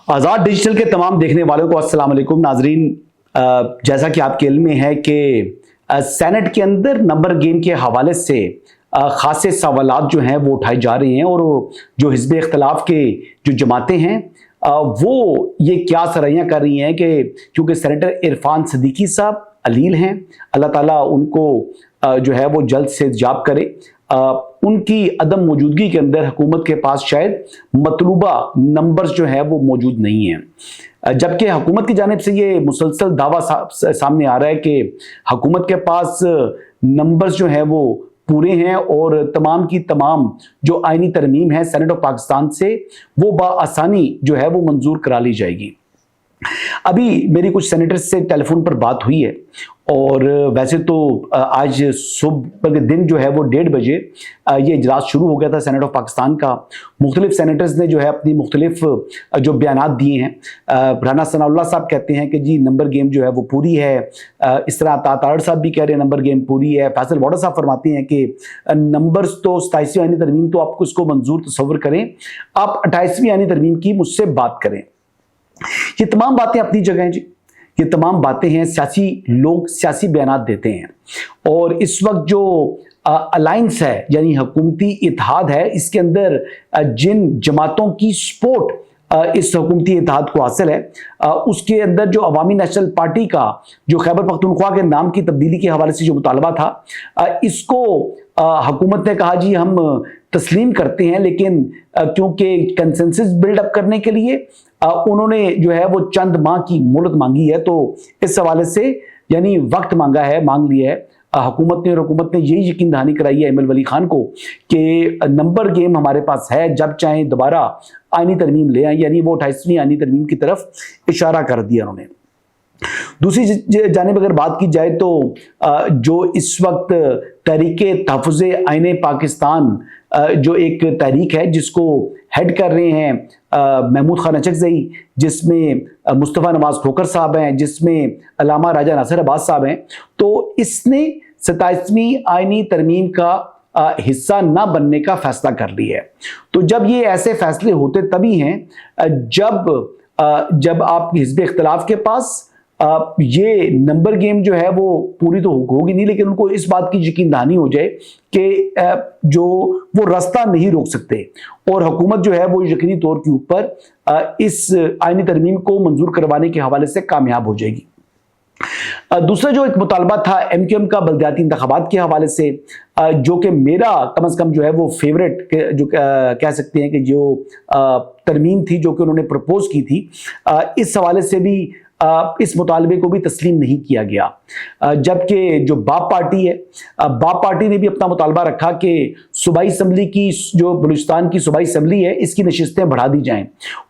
आज़ाद digital के तमाम देखने वालों को अस्सलाम वालेकुम नाजरीन। जैसा कि आपके इल्म में है कि सेनेट के अंदर नंबर गेम के हवाले से खासे सवालात जो हैं वो उठाए जा रहे हैं और जो हिज़्ब इख्तिलाफ के जो जमातें हैं वो ये क्या सरैयाँ कर रही हैं कि क्योंकि सेनेटर इरफान सिद्दीकी साहब अलील हैं, अल्लाह ताला उनको जो है वो जल्द से जाब करे। उनकी अदम मौजूदगी के अंदर हुकूमत के पास शायद मतलूबा नंबर्स जो है वो मौजूद नहीं हैं, जबकि हुकूमत की जानिब से ये मुसलसल दावा सामने आ रहा है कि हुकूमत के पास नंबर्स जो हैं वो पूरे हैं और तमाम की तमाम जो आइनी तरमीम है सेनेट ऑफ पाकिस्तान से वो बआसानी जो है वो मंजूर करा ली जाएगी। अभी मेरी कुछ सेनेटर्स से टेलीफोन पर बात हुई है और वैसे तो आज सुबह के दिन जो है वो 1:30 बजे ये इजलास शुरू हो गया था सेनेट ऑफ पाकिस्तान का। मुख्तलिफ सेनेटर्स ने जो है अपनी मुख्तलिफ जो बयानात दिए हैं। राना सनाउल्लाह साहब कहते हैं कि जी नंबर गेम जो है वो पूरी है, इस तरह ताड़ साहब भी कह रहे हैं नंबर गेम पूरी है। फैसल वाडा साहब फरमाते हैं कि नंबर्स तो 27वीं आईनी तरमीम तो आपको इसको मंजूर तस्वर करें, आप 28वीं आईनी तरमीम की मुझसे बात करें। ये तमाम बातें अपनी जगह हैं जी, ये तमाम बातें हैं, सियासी लोग सियासी बयानात देते हैं और इस वक्त जो अलायंस है यानी हुकूमती इत्तेहाद है, इसके अंदर जिन जमातों की सपोर्ट इस हुकूमती इत्तेहाद को हासिल है, उसके अंदर जो अवामी नेशनल पार्टी का जो खैबर पख्तूनख्वा के नाम की तब्दीली के हवाले से जो मुतालबा था, इसको हुकूमत ने कहा जी हम तस्लीम करते हैं, लेकिन क्योंकि कंसेंसस बिल्डअप करने के लिए उन्होंने जो है वो चंद माह की मोहलत मांगी है, तो इस हवाले से यानी वक्त मांग लिया है हुकूमत ने। और हुकूमत ने यही यकीन दहानी कराई है एमएल वली खान को कि नंबर गेम हमारे पास है, जब चाहें दोबारा आईनी तरमीम ले आए, यानी वो 28वीं आईनी तरमीम की तरफ इशारा कर दिया उन्होंने। दूसरी जानिब अगर बात की जाए तो जो इस वक्त तहरीके तहफ़्फ़ुज़ आईने पाकिस्तान जो एक तहरीक है जिसको हेड कर रहे हैं महमूद खान अचकज़ई, जिसमें मुस्तफ़ा नवाज़ खोखर साहब हैं, जिसमें अल्लामा राजा नासिर अब्बास साहब हैं, तो इसने 27वीं आईनी तरमीम का हिस्सा ना बनने का फैसला कर लिया है। तो जब ये ऐसे फैसले होते तभी हैं जब आप हिज़्ब इख्तिलाफ के पास ये नंबर गेम जो है वो पूरी तो होगी नहीं, लेकिन उनको इस बात की यकीन दहानी हो जाए कि जो वो रास्ता नहीं रोक सकते और हुकूमत जो है वो यकीनी तौर के ऊपर इस आईनी तरमीम को मंजूर करवाने के हवाले से कामयाब हो जाएगी। दूसरा जो एक मुतालबा था एमक्यूएम का बल्दियाती इंतखाबात के हवाले से, जो कि मेरा कम अज़ कम जो है वो फेवरेट जो कह सकते हैं कि जो तरमीम थी जो कि उन्होंने प्रपोज की थी, इस हवाले से भी इस मुतालबे को भी तस्लीम नहीं किया गया। जबकि जो बाप पार्टी है, बाप पार्टी ने भी अपना मुतालबा रखा कि सूबाई असम्बली की जो बलूचिस्तान की सूबाई असम्बली है इसकी नशिस्तें बढ़ा दी जाएं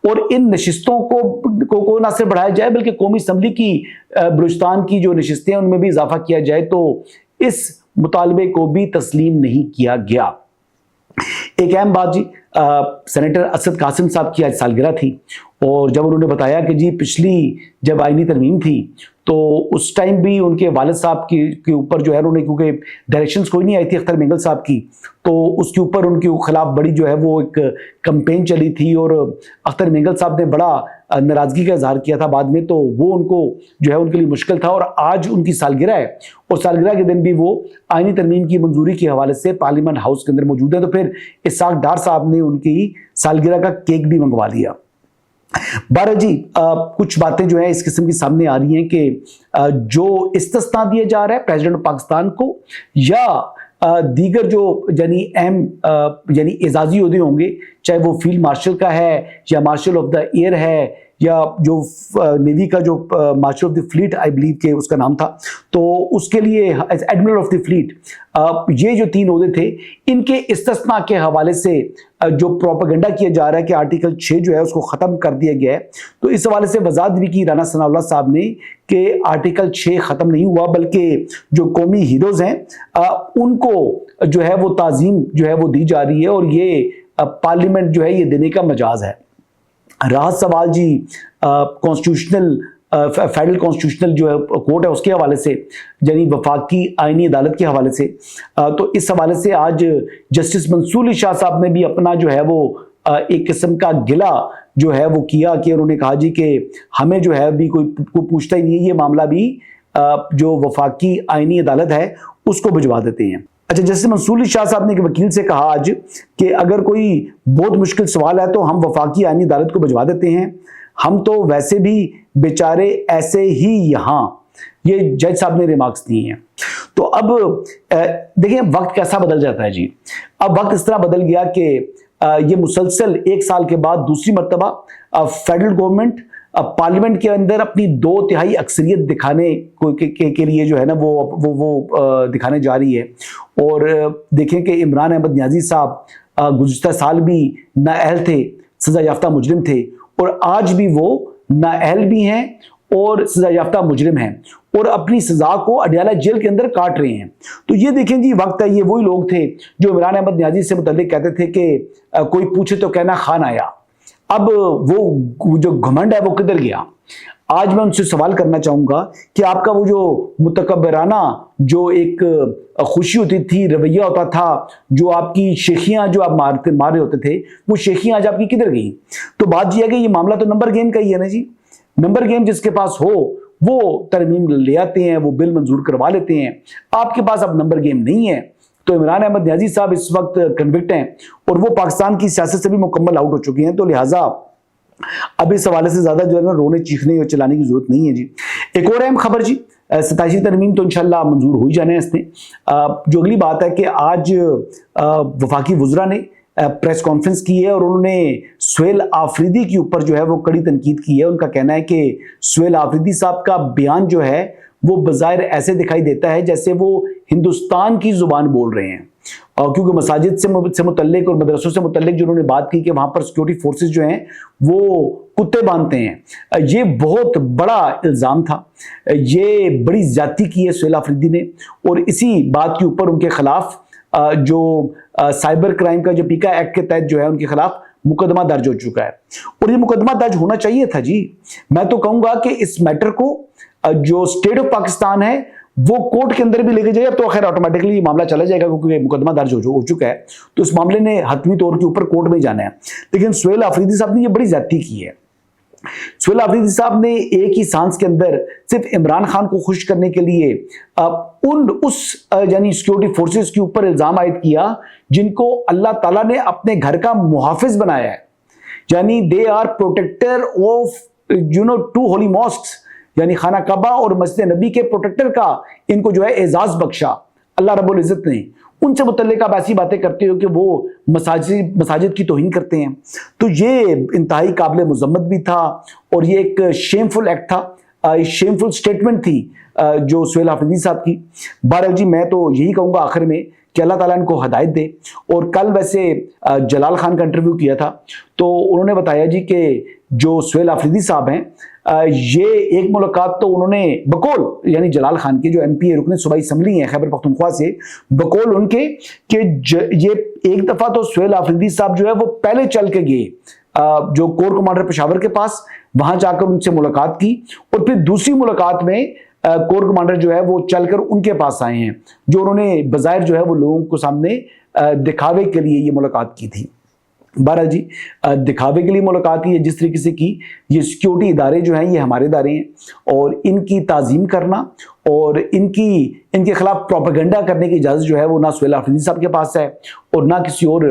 और इन नशिस्तों को ना सिर्फ बढ़ाया जाए बल्कि कौमी असम्बली की बलूचिस्तान की जो नशिस्तें हैं उनमें भी इजाफा किया जाए। तो इस मुतालबे को भी तस्लीम नहीं किया गया। एक अहम बात जी, सेनेटर असद कासिम साहब की आज सालगिरह थी और जब उन्होंने बताया कि जी पिछली जब आईनी तरमीम थी तो उस टाइम भी उनके वालिद साहब के ऊपर जो है उन्होंने, क्योंकि डायरेक्शंस कोई नहीं आई थी अख्तर मेंगल साहब की, तो उसके ऊपर उनके खिलाफ बड़ी जो है वो एक कैंपेन चली थी और अख्तर मेंगल साहब ने बड़ा नाराज़गी का इजहार किया था बाद में, तो वो उनको जो है उनके लिए मुश्किल था। और आज उनकी सालगिरह है और सालगिरह के दिन भी वो आईनी तरमीम की मंजूरी के हवाले से पार्लियामेंट हाउस के अंदर मौजूद है, तो फिर इसहाक डार साहब ने उनकी सालगिरह का केक भी मंगवा लिया। बारह जी, कुछ बातें जो है इस किस्म की सामने आ रही हैं कि जो इस्तिस्ना दिया जा रहा है प्रेसिडेंट ऑफ पाकिस्तान को या दीगर जो यानी अहम यानी एजाजी ओहदे होंगे, चाहे वो फील्ड मार्शल का है या मार्शल ऑफ द एयर है या जो नेवी का जो marshal of the fleet I believe के उसका नाम था, तो उसके लिए एडमिरल ऑफ द फ्लीट, ये जो 3 ओहदे थे इनके इस्तिस्ना के हवाले से जो प्रोपेगेंडा किया जा रहा है कि आर्टिकल 6 जो है उसको ख़त्म कर दिया गया है, तो इस हवाले से वजाहत भी की राना सनाउल्लाह साहब ने कि आर्टिकल 6 ख़त्म नहीं हुआ बल्कि जो कौमी हीरोज़ हैं उनको जो है वो ताज़ीम जो है वो दी जा रही है और ये पार्लियामेंट जो है ये देने का मजाज है। राहत सवाल जी कॉन्स्टिट्यूशनल फेडरल कॉन्स्टिट्यूशनल जो है कोर्ट है उसके हवाले से, यानी वफाकी आईनी अदालत के हवाले से, तो इस हवाले से आज जस्टिस मंसूर अली शाह साहब ने भी अपना जो है वो एक किस्म का गिला जो है वो किया कि उन्होंने कहा जी कि हमें जो है अभी कोई पूछता ही नहीं है, ये मामला भी जो वफाकी आईनी अदालत है उसको भिजवा देते हैं। अच्छा, जैसे मंसूर अली शाह साहब ने एक वकील से कहा आज कि अगर कोई बहुत मुश्किल सवाल है तो हम वफाकी आईनी अदालत को भिजवा देते हैं, हम तो वैसे भी बेचारे ऐसे ही यहाँ, ये जज साहब ने रिमार्क्स दिए हैं। तो अब देखिए वक्त कैसा बदल जाता है जी। अब वक्त इस तरह बदल गया कि ये मुसलसल 1 साल के बाद दूसरी मर्तबा फेडरल गवर्नमेंट पार्लियामेंट के अंदर अपनी 2/3 अक्सरियत दिखाने के लिए जो है ना वो दिखाने जा रही है। और देखें कि इमरान अहमद नियाजी साहब गुज़िश्ता साल भी नाअहल थे, सजा याफ्ता मुजरिम थे, और आज भी वो नाअहल भी हैं और सजा याफ्ता मुजरिम हैं और अपनी सजा को अडयाला जेल के अंदर काट रहे हैं। तो ये देखें जी वक्त है, ये वही लोग थे जो इमरान अहमद नियाजी से मुतल्लिक कहते थे कि कोई पूछे तो कहना खान आया। अब वो जो घमंड है वो किधर गया? आज मैं उनसे सवाल करना चाहूंगा कि आपका वो जो मुतकब्बराना जो एक खुशी होती थी, रवैया होता था, जो आपकी शेखियां जो आप मारे होते थे, वो शेखियां आज आपकी किधर गई? तो बात यह है कि ये मामला तो नंबर गेम का ही है ना जी। नंबर गेम जिसके पास हो वो तरमीम ले आते हैं, वो बिल मंजूर करवा लेते हैं। आपके पास अब नंबर गेम नहीं है। तो इमरान अहमद नियाजी साहब इस वक्त कन्विक्ट हैं और वो पाकिस्तान की सियासत से भी मुकम्मल आउट हो चुके हैं। तो लिहाजा अब इस हवाले से ज्यादा जो है ना रोने चीखने और चिल्लाने की जरूरत नहीं है जी। एक और अहम खबर जी, 87 तरमीम तो इंशाल्लाह मंजूर हो ही जाने हैं इसने। जो अगली बात है कि आज वफाकी वुज़रा ने प्रेस कॉन्फ्रेंस की है और उन्होंने सुहेल आफरीदी के ऊपर जो है वो कड़ी तनकीद की है। उनका कहना है कि सुहेल आफरीदी साहब का बयान जो है वो बज़ाहिर ऐसे दिखाई देता है जैसे वो हिंदुस्तान की जुबान बोल रहे हैं, क्योंकि मसाजिद से मुतल्लिक और मदरसों से मुतल्लिक जो उन्होंने बात की कि वहां पर सिक्योरिटी फोर्सेस जो हैं वो कुत्ते बांधते हैं, ये बहुत बड़ा इल्ज़ाम था। ये बड़ी ज्यादती की है सुहेल आफरीदी ने और इसी बात के ऊपर उनके खिलाफ जो साइबर क्राइम का जो पीका एक्ट के तहत जो है उनके खिलाफ मुकदमा दर्ज हो चुका है। और ये मुकदमा दर्ज होना चाहिए था जी। मैं तो कहूंगा कि इस मैटर को जो स्टेट ऑफ पाकिस्तान है वो कोर्ट के अंदर भी लेके जाए, तो खैर ऑटोमेटिकली मामला चला जाएगा क्योंकि मुकदमा दर्ज हो चुका है। तो इस मामले ने हतमी तौर के ऊपर कोर्ट में जाना है। लेकिन सुहेल आफरीदी साहब ने ये बड़ी ज्यादती की है। सुहेल आफरीदी साहब ने एक ही सांस के अंदर सिर्फ इमरान खान को खुश करने के लिए यानी सिक्योरिटी फोर्सेस के ऊपर इल्जाम आयद किया जिनको अल्लाह ताला ने अपने घर का मुहाफिज बनाया है। यानी they are protector of two holy mosques, यानी खाना काबा और मस्जिद नबी के प्रोटेक्टर का इनको जो है एजाज बख्शा अल्लाह रब्बुल इज्जत ने। उनसे मुतल्लिक आप ऐसी बातें करते हो कि वो मसाजिद की तौहीन करते हैं। तो ये इंतहाई काबिल मुजम्मत भी था और ये एक शेमफुल एक्ट था, शेमफुल स्टेटमेंट थी जो सुहेल आफरीदी साहब की। बहरहाल जी मैं तो यही कहूँगा आखिर में कि अल्लाह ताला इनको हदायत दे। और कल वैसे जलाल खान का इंटरव्यू किया था तो उन्होंने बताया जी कि जो सुहेल आफरीदी साहब हैं ये एक मुलाकात तो उन्होंने बकौल यानी जलाल खान के जो MP रुकन सूबाई असम्बली हैं खैबर पख्तूनख्वा से, बकौल उनके कि ये एक दफ़ा तो सुहेल आफरीदी साहब जो है वो पहले चल के गए जो कोर कमांडर पेशावर के पास, वहां जाकर उनसे मुलाकात की और फिर दूसरी मुलाकात में कोर कमांडर जो है वो चलकर उनके पास आए हैं, जो उन्होंने बज़ाहिर जो है वो लोगों को सामने दिखावे के लिए ये मुलाकात की थी। बहरहाल जी दिखावे के लिए मुलाकात की जिस तरीके से की, ये सिक्योरिटी इदारे जो हैं ये हमारे इदारे हैं और इनकी ताज़ीम करना और इनके खिलाफ प्रोपेगेंडा करने की इजाज़त जो है वो ना सुहेल आफरीदी साहब के पास है और ना किसी और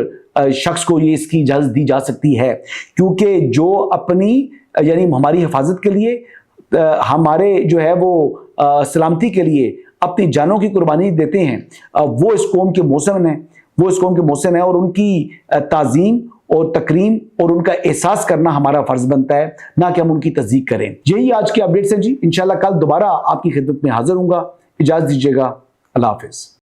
शख्स को ये इसकी इजाज़त दी जा सकती है। क्योंकि जो अपनी यानी हमारी हिफाजत के लिए, हमारे जो है वो सलामती के लिए अपनी जानों की कुर्बानी देते हैं, वो इस कौम के मोहसिन है और उनकी ताज़ीम और तकरीम और उनका एहसास करना हमारा फर्ज बनता है, ना कि हम उनकी तस्दीक करें। यही आज के अपडेट्स हैं जी। इंशाल्लाह कल दोबारा आपकी खिदमत में हाजिर हूँगा। इजाज़त दीजिएगा। अल्लाह हाफिज़।